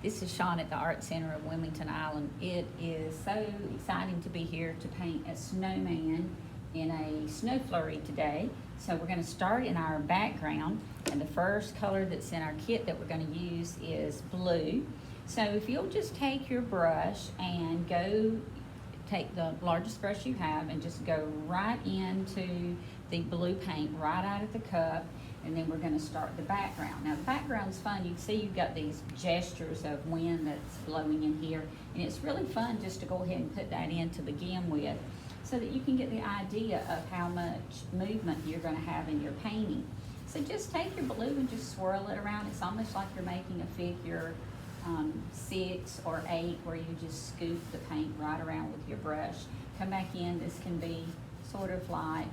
This is Sean at the Art Center of Wilmington Island. It is so exciting to be here to paint a snowman in a snow flurry today. So we're going to start in our background, and the first color that's in our kit that we're going to use is blue. So if you'll just take your brush and take the largest brush you have and just go right into the blue paint right out of the cup, and then we're going to start the background. Now the background's fun. You can see you've got these gestures of wind that's blowing in here, and it's really fun just to go ahead and put that in to begin with so that you can get the idea of how much movement you're going to have in your painting. So just take your blue and just swirl it around. It's almost like you're making a figure 6 or 8 where you just scoop the paint right around with your brush. Come back in. This can be sort of like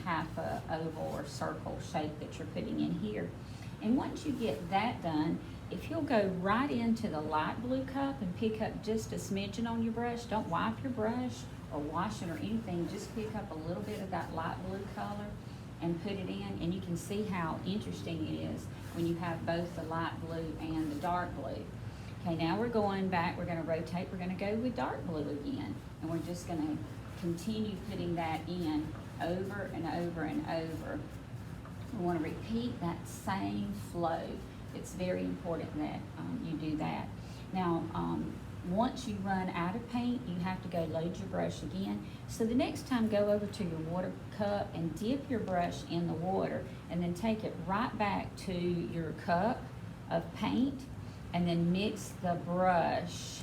half a oval or circle shape that you're putting in here. And once you get that done, if you'll go right into the light blue cup and pick up just a smidgen on your brush, don't wipe your brush or wash it or anything, just pick up a little bit of that light blue color and put it in, and you can see how interesting it is when you have both the light blue and the dark blue. Okay, now we're going back, we're going to rotate, we're going to go with dark blue again, and we're just going to continue putting that in over and over and over. We want to repeat that same flow. It's very important that you do that. Now, once you run out of paint, you have to go load your brush again. So the next time, go over to your water cup and dip your brush in the water, and then take it right back to your cup of paint, and then mix the brush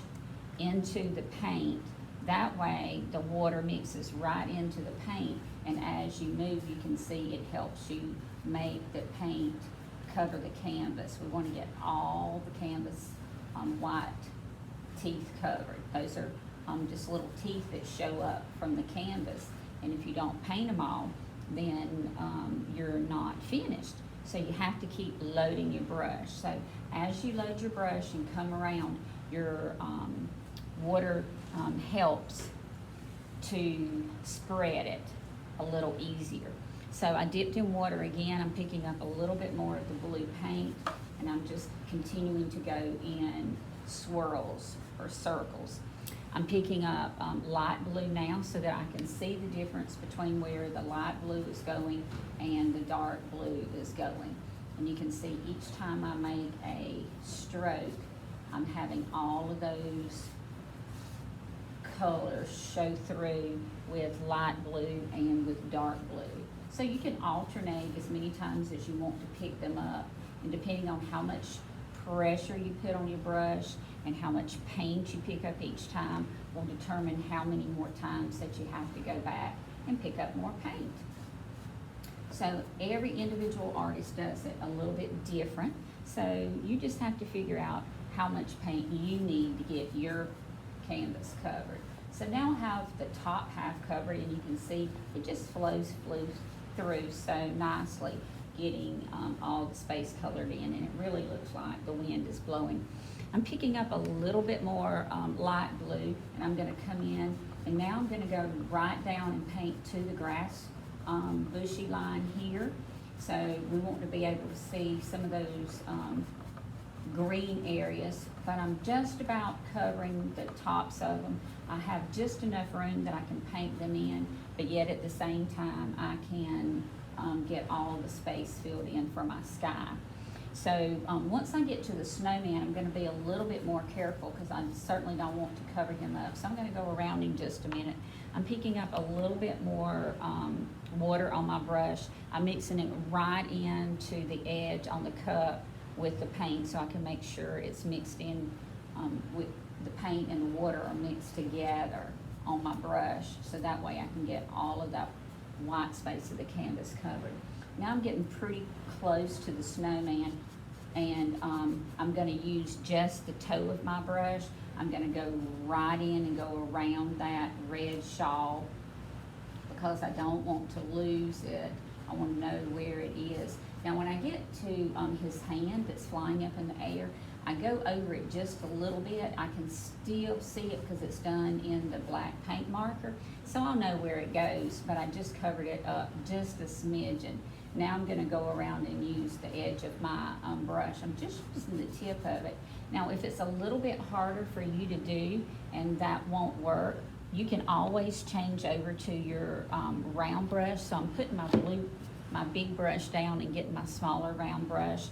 into the paint. That way the water mixes right into the paint, and as you move, you can see it helps you make the paint cover the canvas. We want to get all the canvas white teeth covered. Those are just little teeth that show up from the canvas, and if you don't paint them all, then you're not finished. So you have to keep loading your brush. So as you load your brush and come around, your water helps to spread it a little easier. So I dipped in water again. I'm picking up a little bit more of the blue paint, and I'm just continuing to go in swirls or circles. I'm picking up light blue now so that I can see the difference between where the light blue is going and the dark blue is going. And you can see each time I make a stroke, I'm having all of those colors show through with light blue and with dark blue. So you can alternate as many times as you want to pick them up, and depending on how much pressure you put on your brush and how much paint you pick up each time will determine how many more times that you have to go back and pick up more paint. So every individual artist does it a little bit different. So you just have to figure out how much paint you need to get your canvas covered. So now I have the top half covered, and you can see it just flows through so nicely, getting all the space colored in, and it really looks like the wind is blowing. I'm picking up a little bit more light blue, and I'm going to come in, and now I'm going to go right down and paint to the grass bushy line here. So we want to be able to see some of those green areas, but I'm just about covering the tops of them. I have just enough room that I can paint them in, but yet at the same time I can get all the space filled in for my sky. So once I get to the snowman, I'm going to be a little bit more careful because I certainly don't want to cover him up. So I'm going to go around in just a minute. I'm picking up a little bit more water on my brush. I'm mixing it right into the edge on the cup with the paint so I can make sure it's mixed in with the paint and the water are mixed together on my brush, so that way I can get all of that white space of the canvas covered. Now I'm getting pretty close to the snowman, and I'm going to use just the toe of my brush. I'm going to go right in and go around that red shawl because I don't want to lose it. I want to know where it is. Now when I get to his hand that's flying up in the air, I go over it just a little bit. I can still see it because it's done in the black paint marker, so I'll know where it goes, but I just covered it up just a smidgen. Now I'm gonna go around and use the edge of my brush. I'm just using the tip of it. Now, if it's a little bit harder for you to do and that won't work, you can always change over to your round brush. So I'm putting my big brush down and getting my smaller round brush.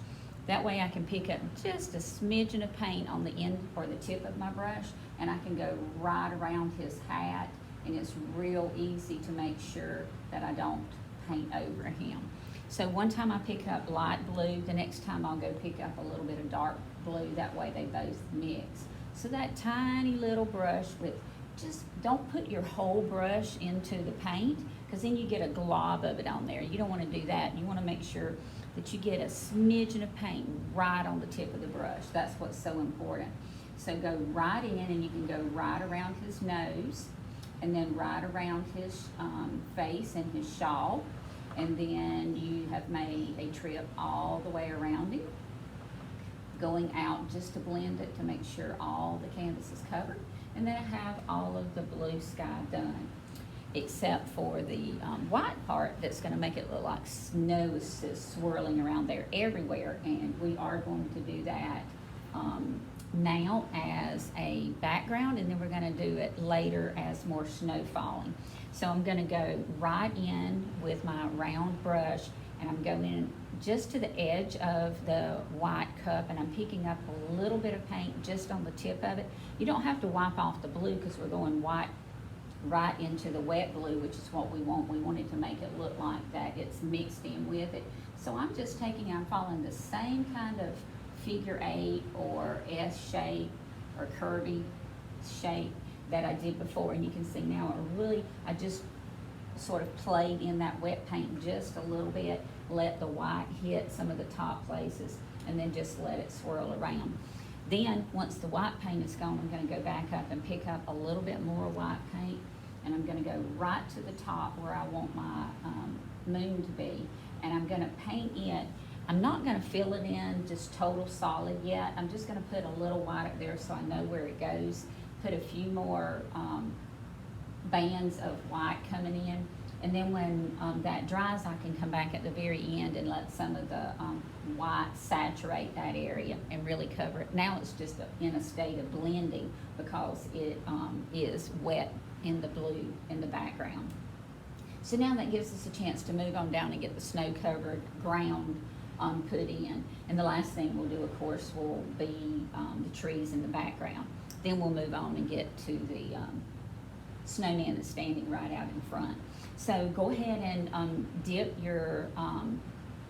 That way I can pick up just a smidgen of paint on the end or the tip of my brush, and I can go right around his hat, and it's real easy to make sure that I don't paint over him. So one time I pick up light blue, the next time I'll go pick up a little bit of dark blue, that way they both mix. So that tiny little brush just don't put your whole brush into the paint, because then you get a glob of it on there. You don't want to do that. You want to make sure that you get a smidgen of paint right on the tip of the brush. That's what's so important. So go right in, and you can go right around his nose, and then right around his face and his shawl, and then you have made a trip all the way around him, going out just to blend it to make sure all the canvas is covered. And then I have all of the blue sky done, except for the white part that's going to make it look like snow is swirling around there everywhere, and we are going to do that now as a background, and then we're going to do it later as more snow falling. So I'm going to go right in with my round brush, and I'm going just to the edge of the white cup, and I'm picking up a little bit of paint just on the tip of it. You don't have to wipe off the blue, because we're going white right into the wet blue, which is what we want. We want it to make it look like that it's mixed in with it. So I'm just I'm following the same kind of figure 8 or S shape or curvy shape that I did before, and you can see now I just sort of played in that wet paint just a little bit, let the white hit some of the top places, and then just let it swirl around. Then once the white paint is gone, I'm going to go back up and pick up a little bit more white paint, and I'm going to go right to the top where I want my moon to be, and I'm going to paint it. I'm not going to fill it in just total solid yet. I'm just going to put a little white up there so I know where it goes. Put a few more bands of white coming in, and then when that dries, I can come back at the very end and let some of the white saturate that area and really cover it. Now it's just in a state of blending because it is wet in the blue in the background. So now that gives us a chance to move on down and get the snow-covered ground put in. And the last thing we'll do, of course, will be the trees in the background. Then we'll move on and get to the snowman that's standing right out in front. So go ahead and dip your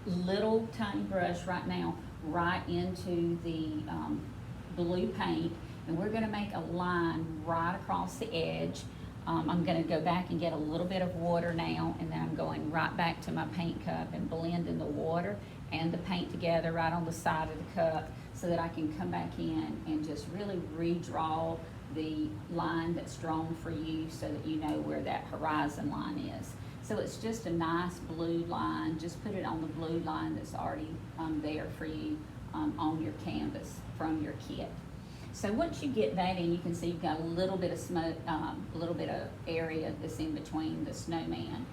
little tiny brush right now right into the blue paint, and we're going to make a line right across the edge. I'm going to go back and get a little bit of water now, and then I'm going right back to my paint cup and blending the water and the paint together right on the side of the cup, so that I can come back in and just really redraw the line that's drawn for you, so that you know where that horizon line is. So it's just a nice blue line. Just put it on the blue line that's already there for you on your canvas from your kit. So once you get that in, you can see you've got a little bit of smoke, a little bit of area that's in between the snowman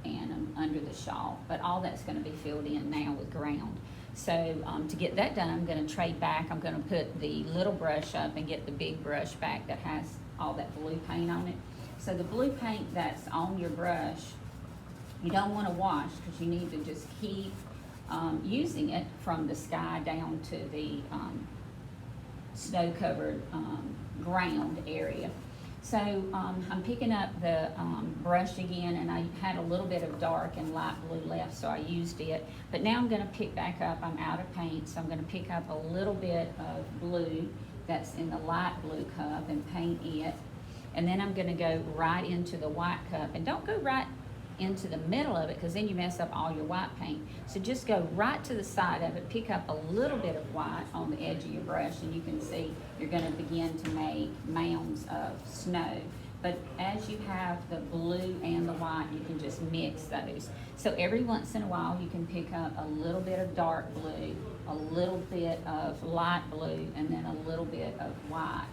and under the shawl. But all that's going to be filled in now with ground. So to get that done, I'm going to trade back. I'm going to put the little brush up and get the big brush back that has all that blue paint on it. So the blue paint that's on your brush, you don't want to wash, because you need to just keep using it from the sky down to the snow-covered ground area. So I'm picking up the brush again, and I had a little bit of dark and light blue left, so I used it. But now I'm going to pick back up. I'm out of paint, so I'm going to pick up a little bit of blue that's in the light blue cup and paint it. And then I'm going to go right into the white cup. And don't go right into the middle of it, because then you mess up all your white paint. So just go right to the side of it, pick up a little bit of white on the edge of your brush, and you can see you're going to begin to make mounds of snow. But as you have the blue and the white, you can just mix those. So every once in a while, you can pick up a little bit of dark blue, a little bit of light blue, and then a little bit of white.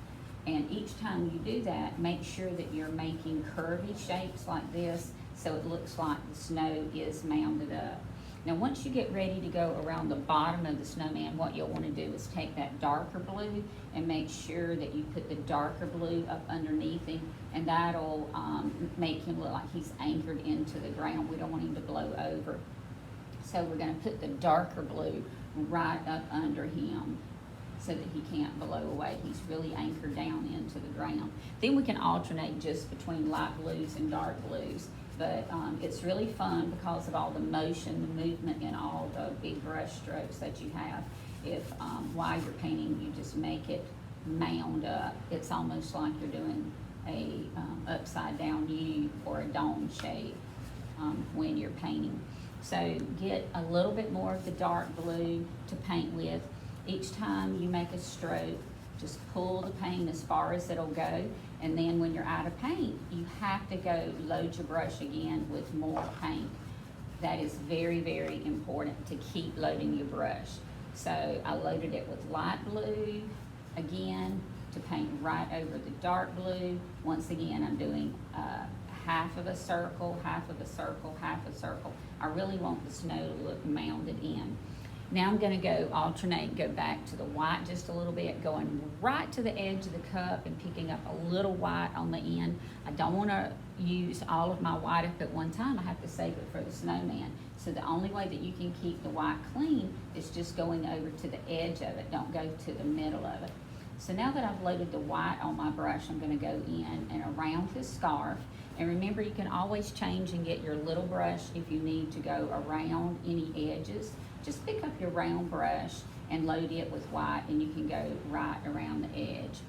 And each time you do that, make sure that you're making curvy shapes like this, so it looks like the snow is mounded up. Now, once you get ready to go around the bottom of the snowman, what you'll want to do is take that darker blue and make sure that you put the darker blue up underneath him, and that'll make him look like he's anchored into the ground. We don't want him to blow over. So we're going to put the darker blue right up under him so that he can't blow away. He's really anchored down into the ground. Then we can alternate just between light blues and dark blues. But it's really fun because of all the motion, the movement, and all the big brush strokes that you have. If while you're painting, you just make it mound up, it's almost like you're doing a upside down U or a dome shape when you're painting. So get a little bit more of the dark blue to paint with. Each time you make a stroke, just pull the paint as far as it'll go, and then when you're out of paint, you have to go load your brush again with more paint. That is very, very important to keep loading your brush. So I loaded it with light blue again to paint right over the dark blue. Once again, I'm doing half of a circle, half of a circle, half a circle. I really want the snow to look mounded in. Now I'm going to go back to the white just a little bit, going right to the edge of the cup and picking up a little white on the end. I don't want to use all of my white up at one time. I have to save it for the snowman. So the only way that you can keep the white clean is just going over to the edge of it. Don't go to the middle of it. So now that I've loaded the white on my brush, I'm going to go in and around his scarf. And remember, you can always change and get your little brush if you need to go around any edges. Just pick up your round brush and load it with white, and you can go right around the edge.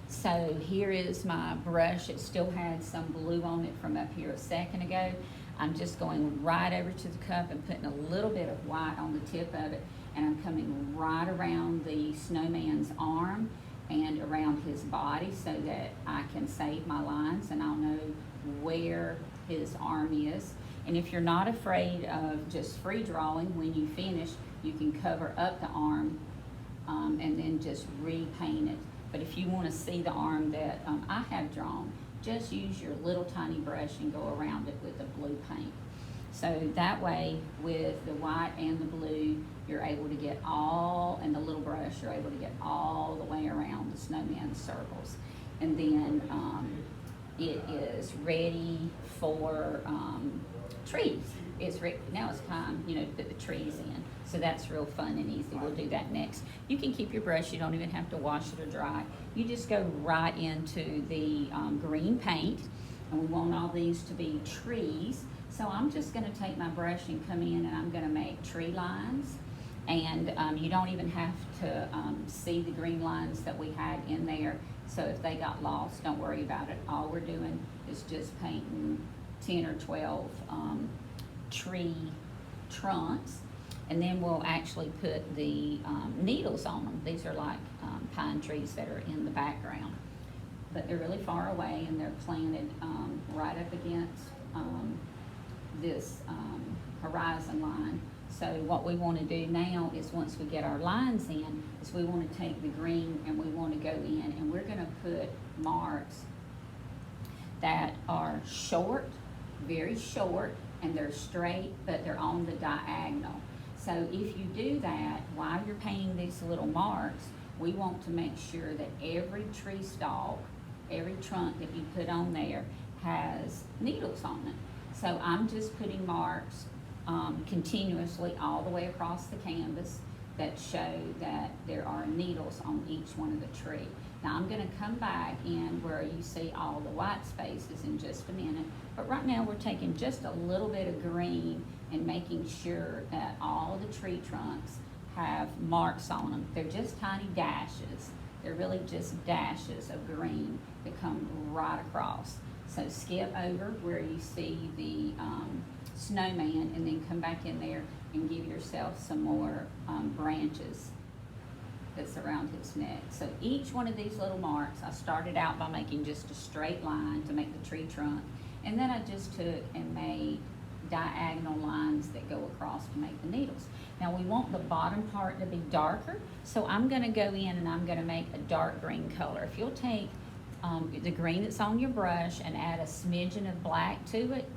So here is my brush. It still had some blue on it from up here a second ago. I'm just going right over to the cup and putting a little bit of white on the tip of it, and I'm coming right around the snowman's arm and around his body so that I can save my lines and I'll know where his arm is. And if you're not afraid of just free drawing, when you finish, you can cover up the arm and then just repaint it. But if you want to see the arm that I have drawn, just use your little tiny brush and go around it with the blue paint. So that way, with the white and the blue, you're able to get all, and the little brush, you're able to get all the way around the snowman circles. And then it is ready for trees. Now it's time, to put the trees in. So that's real fun and easy. We'll do that next. You can keep your brush. You don't even have to wash it or dry. You just go right into the green paint. And we want all these to be trees. So I'm just going to take my brush and come in and I'm going to make tree lines. And you don't even have to see the green lines that we had in there. So if they got lost, don't worry about it. All we're doing is just painting 10 or 12 tree trunks, and then we'll actually put the needles on them. These are like pine trees that are in the background, but they're really far away and they're planted right up against this horizon line. So what we want to do now is, once we get our lines in, is we want to take the green and we want to go in and we're going to put marks that are short, very short, and they're straight, but they're on the diagonal. So if you do that, while you're painting these little marks, we want to make sure that every tree stalk, every trunk that you put on there has needles on it. So I'm just putting marks continuously all the way across the canvas that show that there are needles on each one of the tree. Now I'm going to come back in where you see all the white spaces in just a minute, but right now we're taking just a little bit of green and making sure that all the tree trunks have marks on them. They're just tiny dashes. They're really just dashes of green that come right across. So skip over where you see the snowman and then come back in there and give yourself some more branches that surround his neck. So each one of these little marks, I started out by making just a straight line to make the tree trunk, and then I just took and made diagonal lines that go across to make the needles. Now we want the bottom part to be darker, so I'm going to go in and I'm going to make a dark green color. If you'll take the green that's on your brush and add a smidgen of black to it,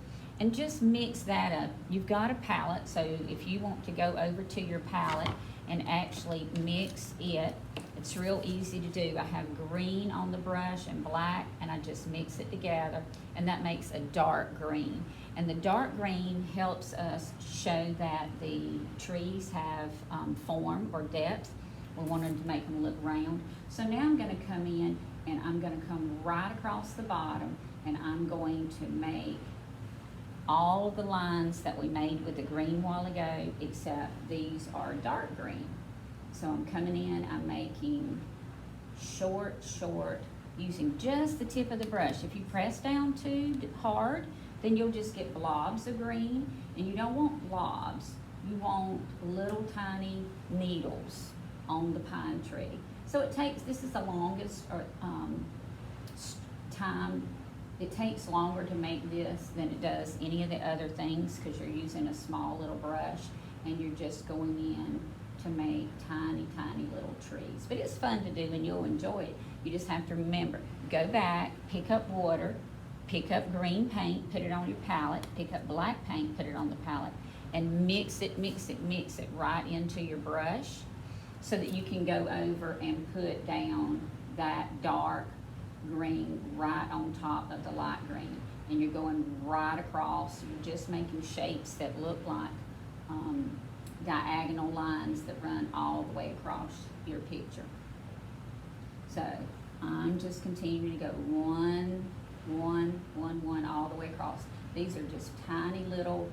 and just mix that up. You've got a palette, so if you want to go over to your palette and actually mix it, it's real easy to do. I have green on the brush and black, and I just mix it together, and that makes a dark green. And the dark green helps us show that the trees have form or depth. We wanted to make them look round. So now I'm going to come in and I'm going to come right across the bottom, and I'm going to make all of the lines that we made with the green a while ago, except these are dark green. So I'm coming in, I'm making short, using just the tip of the brush. If you press down too hard, then you'll just get blobs of green, and you don't want blobs. You want little tiny needles on the pine tree. So it takes, this is the longest time. It takes longer to make this than it does any of the other things, because you're using a small little brush and you're just going in to make tiny little trees. But it's fun to do and you'll enjoy it. You just have to remember, go back, pick up water, pick up green paint, put it on your palette, pick up black paint, put it on the palette, and mix it right into your brush so that you can go over and put down that dark green right on top of the light green. And you're going right across, you're just making shapes that look like diagonal lines that run all the way across your picture. So I'm just continuing to go one all the way across. These are just tiny little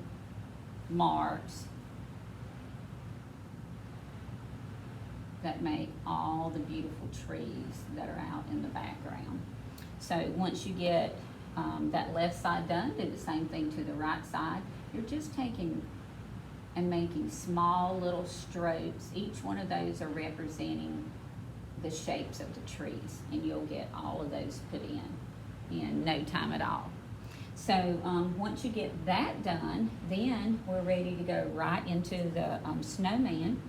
marks that make all the beautiful trees that are out in the background. So once you get that left side done, do the same thing to the right side. You're just taking and making small little strokes. Each one of those are representing the shapes of the trees, and you'll get all of those put in no time at all. So once you get that done, then we're ready to go right into the snowman.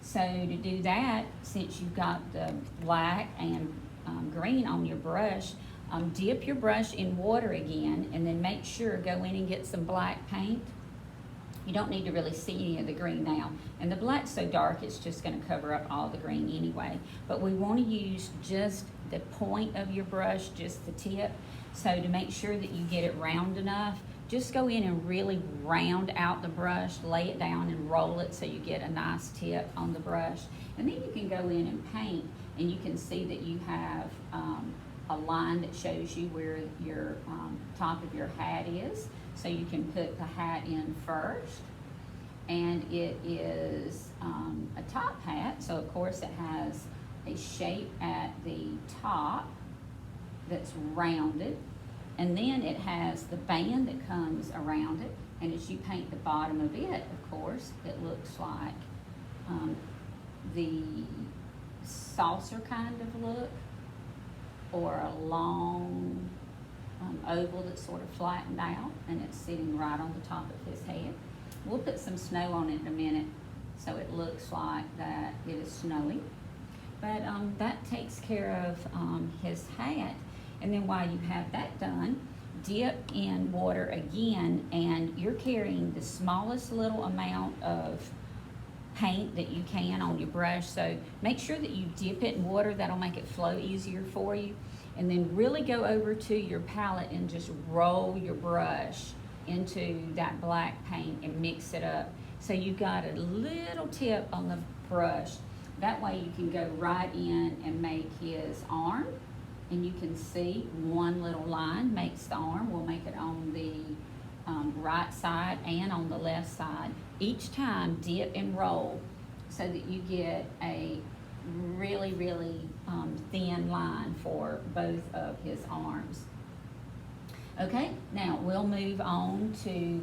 So to do that, since you've got the black and green on your brush, dip your brush in water again, and then make sure, go in and get some black paint. You don't need to really see any of the green now. And the black's so dark, it's just gonna cover up all the green anyway. But we wanna use just the point of your brush, just the tip. So to make sure that you get it round enough, just go in and really round out the brush, lay it down and roll it so you get a nice tip on the brush. And then you can go in and paint, and you can see that you have a line that shows you where your top of your hat is. So you can put the hat in first. And it is a top hat, so of course it has a shape at the top that's rounded. And then it has the band that comes around it. And as you paint the bottom of it, of course, it looks like the saucer kind of look, or a long oval that's sort of flattened out, and it's sitting right on the top of his head. We'll put some snow on it in a minute so it looks like that it is snowing. But that takes care of his hat. And then while you have that done, dip in water again, and you're carrying the smallest little amount of paint that you can on your brush. So make sure that you dip it in water. That'll make it flow easier for you. And then really go over to your palette and just roll your brush into that black paint and mix it up. So you've got a little tip on the brush. That way you can go right in and make his arm. And you can see one little line makes the arm. We'll make it on the right side and on the left side. Each time, dip and roll so that you get a really thin line for both of his arms. Okay, now we'll move on to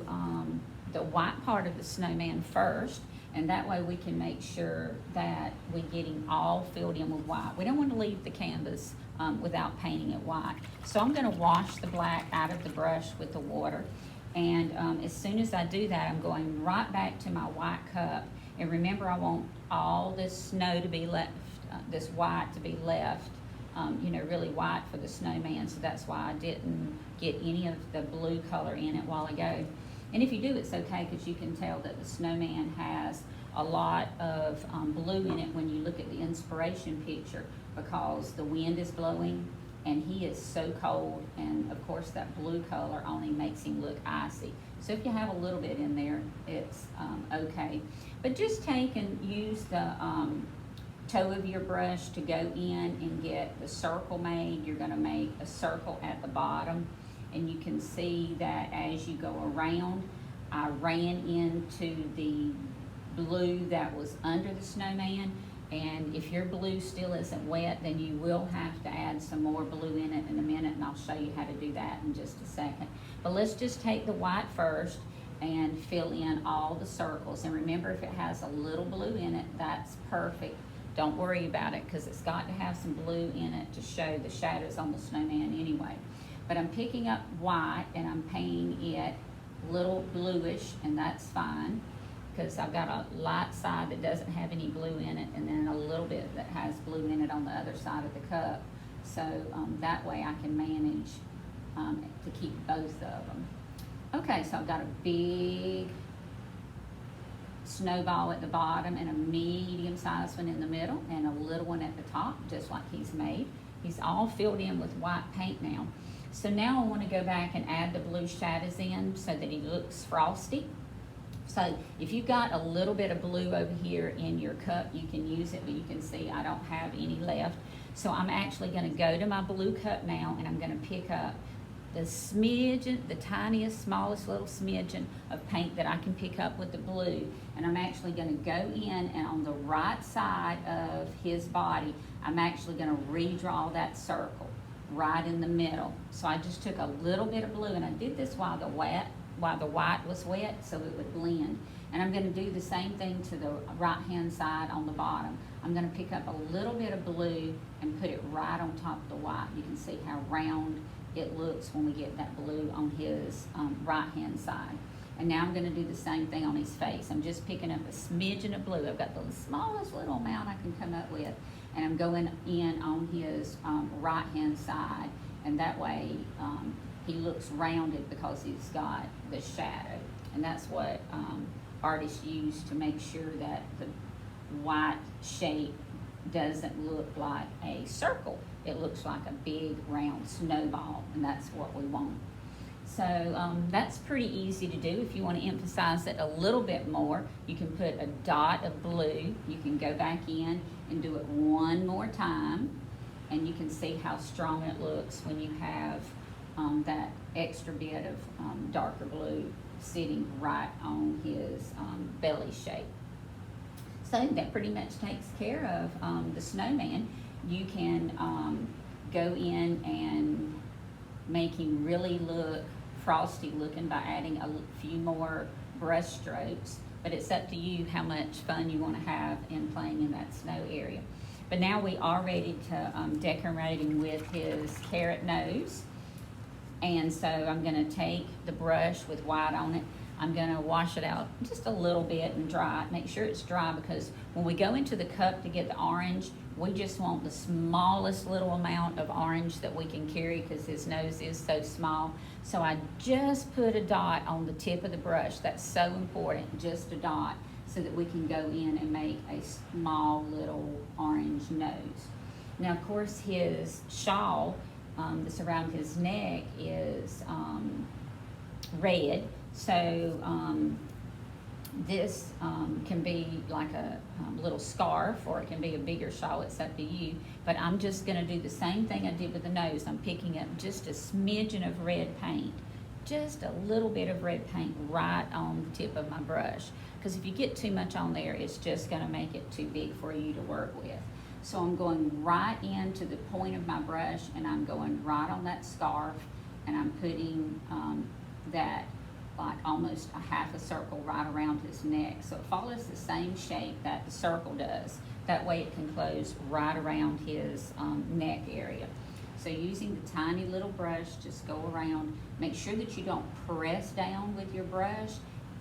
the white part of the snowman first, and that way we can make sure that we get him all filled in with white. We don't want to leave the canvas without painting it white. So I'm going to wash the black out of the brush with the water, and as soon as I do that, I'm going right back to my white cup. And remember, I want all this snow to be left, this white to be left you know, really white for the snowman, so that's why I didn't get any of the blue color in it a while ago. And if you do, it's okay, because you can tell that the snowman has a lot of blue in it when you look at the inspiration picture, because the wind is blowing and he is so cold, and of course that blue color on him makes him look icy. So if you have a little bit in there, it's okay. But just take and use the toe of your brush to go in and get the circle made. You're gonna make a circle at the bottom, and you can see that as you go around, I ran into the blue that was under the snowman. And if your blue still isn't wet, then you will have to add some more blue in it in a minute, and I'll show you how to do that in just a second. But let's just take the white first and fill in all the circles. And remember, if it has a little blue in it, that's perfect. Don't worry about it, because it's got to have some blue in it to show the shadows on the snowman anyway. But I'm picking up white and I'm painting it a little bluish, and that's fine, because I've got a light side that doesn't have any blue in it, and then a little bit that has blue in it on the other side of the cup. So that way I can manage to keep both of them. Okay, so I've got a big snowball at the bottom and a medium-sized one in the middle and a little one at the top, just like he's made. He's all filled in with white paint now. So now I want to go back and add the blue shadows in so that he looks frosty. So if you've got a little bit of blue over here in your cup, you can use it, but you can see I don't have any left. So I'm actually going to go to my blue cup now, and I'm going to pick up the smidgen, the tiniest, smallest little smidgen of paint that I can pick up with the blue. And I'm actually going to go in, and on the right side of his body, I'm actually going to redraw that circle right in the middle. So I just took a little bit of blue, and I did this while the white was wet, so it would blend. And I'm going to do the same thing to the right hand side on the bottom. I'm going to pick up a little bit of blue and put it right on top of the white. You can see how round it looks when we get that blue on his right hand side. And now I'm going to do the same thing on his face. I'm just picking up a smidgen of blue. I've got the smallest little amount I can come up with, and I'm going in on his right hand side, and that way he looks rounded because he's got the shadow. And that's what artists use to make sure that the white shape doesn't look like a circle. It looks like a big round snowball, and that's what we want. So that's pretty easy to do. If you want to emphasize it a little bit more, you can put a dot of blue. You can go back in and do it one more time, and you can see how strong it looks when you have that extra bit of darker blue sitting right on his belly shape. So that pretty much takes care of the snowman. You can go in and make him really look frosty looking by adding a few more brush strokes, but it's up to you how much fun you want to have in playing in that snow area. But now we are ready to decorate him with his carrot nose. And so I'm going to take the brush with white on it. I'm going to wash it out just a little bit and dry it. Make sure it's dry, because when we go into the cup to get the orange, we just want the smallest little amount of orange that we can carry, because his nose is so small. So I just put a dot on the tip of the brush. That's so important, just a dot, so that we can go in and make a small little orange nose. Now, of course, his shawl that's around his neck is red. So this can be like a little scarf, or it can be a bigger shawl. It's up to you. But I'm just going to do the same thing I did with the nose. I'm picking up just a smidgen of red paint, just a little bit of red paint right on the tip of my brush. Because if you get too much on there, it's just going to make it too big for you to work with. So I'm going right into the point of my brush, and I'm going right on that scarf, and I'm putting that like almost a half a circle right around his neck. So it follows the same shape that the circle does. That way it can close right around his neck area. So using the tiny little brush, just go around. Make sure that you don't press down with your brush.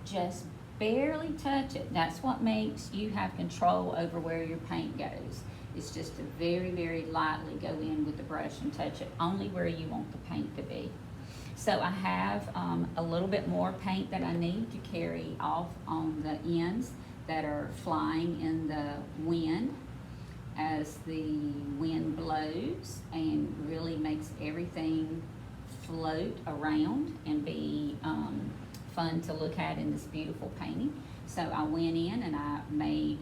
Just barely touch it. That's what makes you have control over where your paint goes. It's just to very, very lightly go in with brush and touch it only where you want the paint to be. So I have a little bit more paint that I need to carry off on the ends that are flying in the wind as the wind blows and really makes everything float around and be fun to look at in this beautiful painting. So I went in and I made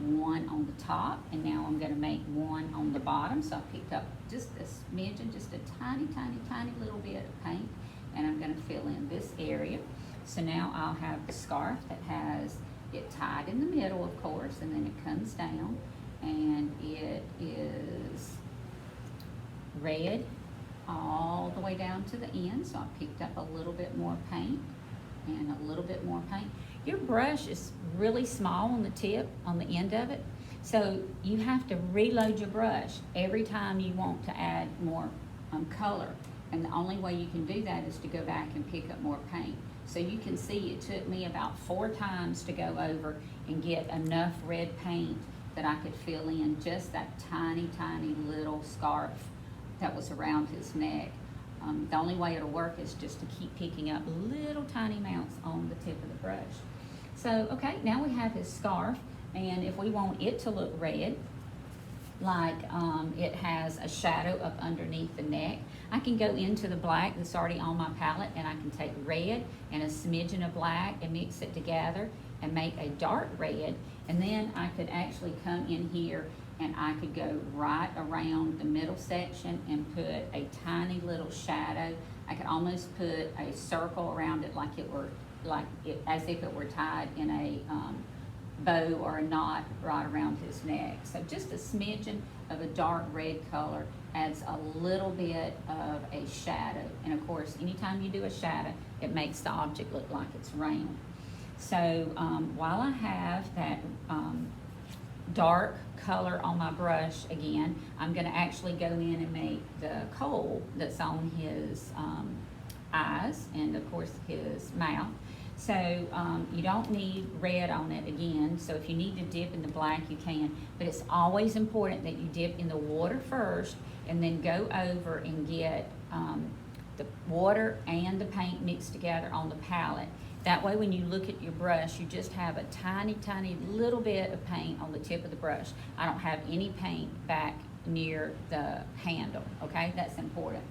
one on the top, and now I'm going to make one on the bottom. So I picked up just a smidgen, just a tiny, tiny, tiny little bit of paint, and I'm going to fill in this area. So now I'll have the scarf that has it tied in the middle, of course, and then it comes down, and it is red all the way down to the end. So I picked up a little bit more paint and a little bit more paint. Your brush is really small on the tip, on the end of it, so you have to reload your brush every time you want to add more color. And the only way you can do that is to go back and pick up more paint. So you can see it took me about 4 times to go over and get enough red paint that I could fill in just that tiny, tiny little scarf that was around his neck. The only way it'll work is just to keep picking up little tiny amounts on the tip of the brush. So, okay, now we have his scarf, and if we want it to look red, like it has a shadow up underneath the neck, I can go into the black that's already on my palette, and I can take red and a smidgen of black and mix it together and make a dark red, and then I could actually come in here and I could go right around the middle section and put a tiny little shadow. I could almost put a circle around it like it were, as if it were tied in a bow or a knot right around his neck. So just a smidgen of a dark red color adds a little bit of a shadow. And of course, anytime you do a shadow, it makes the object look like it's round. So while I have that dark color on my brush again, I'm going to actually go in and make the kohl that's on his eyes and of course his mouth. So you don't need red on it again, so if you need to dip in the black you can, but it's always important that you dip in the water first and then go over and get the water and the paint mixed together on the palette. That way when you look at your brush, you just have a tiny, tiny little bit of paint on the tip of the brush. I don't have any paint back near the handle, okay? That's important.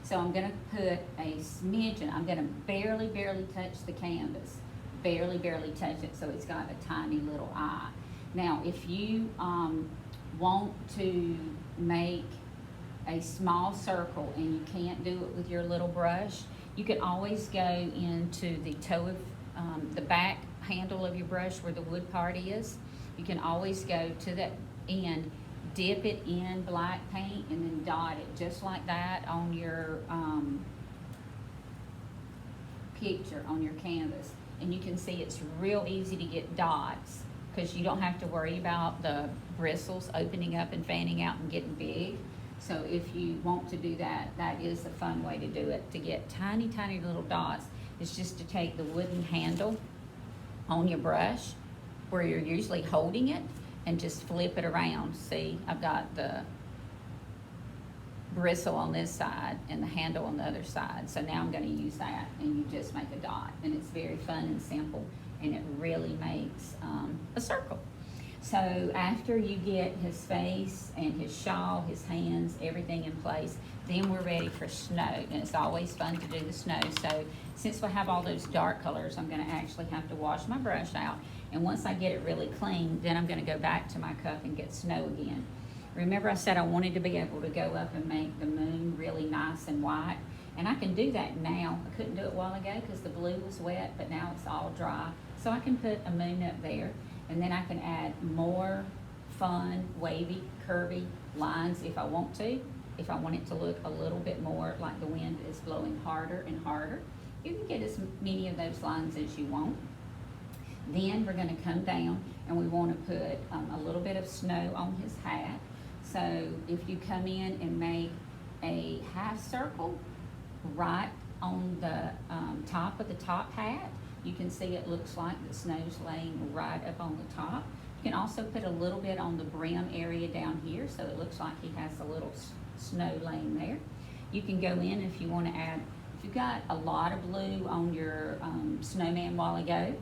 So I'm gonna put a smidgen, I'm gonna barely, barely touch the canvas. Barely, barely touch it so it's got a tiny little eye. Now, if you want to make a small circle and you can't do it with your little brush, you can always go into the toe of the back handle of your brush where the wood part is. You can always go to the end, dip it in black paint, and then dot it just like that on your picture, on your canvas. And you can see it's real easy to get dots because you don't have to worry about the bristles opening up and fanning out and getting big. So if you want to do that, that is a fun way to do it, to get tiny, tiny little dots. It's just to take the wooden handle on your brush where you're usually holding it and just flip it around. See, I've got the bristle on this side and the handle on the other side. So now I'm going to use that, and you just make a dot. And it's very fun and simple, and it really makes a circle. So after you get his face and his shawl, his hands, everything in place, then we're ready for snow. And it's always fun to do the snow. So since we have all those dark colors, I'm gonna actually have to wash my brush out. And once I get it really clean, then I'm gonna go back to my cup and get snow again. Remember I said I wanted to be able to go up and make the moon really nice and white? And I can do that now. I couldn't do it a while ago because the blue was wet, but now it's all dry. So I can put a moon up there. And then I can add more fun, wavy, curvy lines if I want to. If I want it to look a little bit more like the wind is blowing harder and harder, you can get as many of those lines as you want. Then we're going to come down and we want to put a little bit of snow on his hat. So if you come in and make a half circle right on the top of the top hat, you can see it looks like the snow's laying right up on the top. You can also put a little bit on the brim area down here so it looks like he has a little snow laying there. You can go in if you want to add, if you've got a lot of blue on your snowman while ago,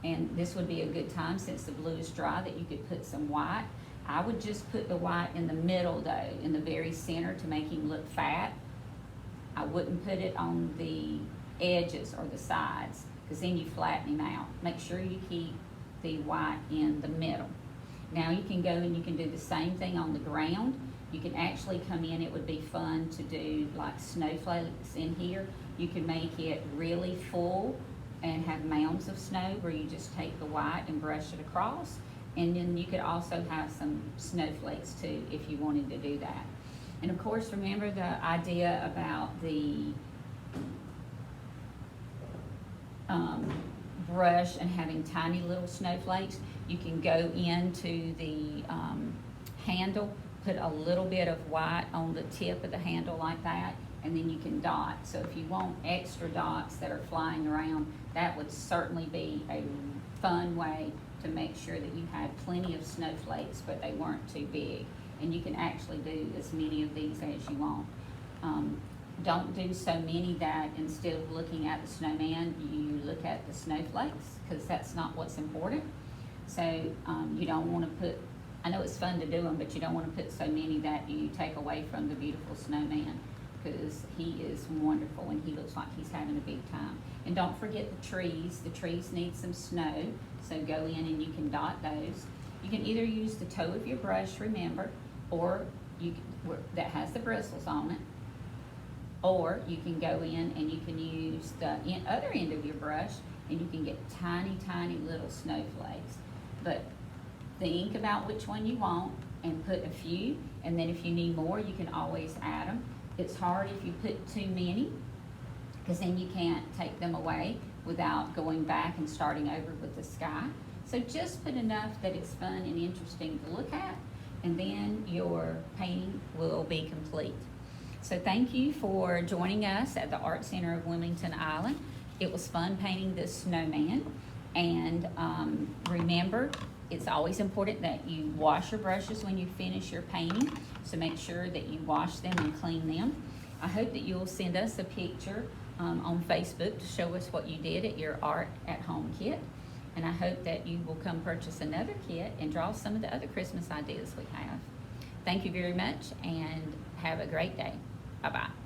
and this would be a good time since the blue is dry that you could put some white. I would just put the white in the middle though, in the very center to make him look fat. I wouldn't put it on the edges or the sides because then you flatten him out. Make sure you keep the white in the middle. Now you can go and you can do the same thing on the ground. You can actually come in, it would be fun to do like snowflakes in here. You can make it really full and have mounds of snow where you just take the white and brush it across. And then you could also have some snowflakes too if you wanted to do that. And of course, remember the idea about the brush and having tiny little snowflakes. You can go into the handle, put a little bit of white on the tip of the handle like that, and then you can dot. So if you want extra dots that are flying around, that would certainly be a fun way to make sure that you had plenty of snowflakes, but they weren't too big. And you can actually do as many of these as you want. Don't do so many that instead of looking at the snowman, you look at the snowflakes, because that's not what's important. So you don't want to put, I know it's fun to do them, but you don't want to put so many that you take away from the beautiful snowman, because he is wonderful and he looks like he's having a big time. And don't forget the trees. The trees need some snow, so go in and you can dot those. You can either use the toe of your brush, remember, or you can, that has the bristles on it, or you can go in and you can use the other end of your brush and you can get tiny, tiny little snowflakes. But think about which one you want and put a few, and then if you need more, you can always add them. It's hard if you put too many, because then you can't take them away without going back and starting over with the sky. So just put enough that it's fun and interesting to look at, and then your painting will be complete. So thank you for joining us at the Art Center of Wilmington Island. It was fun painting this snowman, and remember, it's always important that you wash your brushes when you finish your painting, so make sure that you wash them and clean them. I hope that you'll send us a picture on Facebook to show us what you did at your Art at Home kit, and I hope that you will come purchase another kit and draw some of the other Christmas ideas we have. Thank you very much and have a great day. Bye-bye.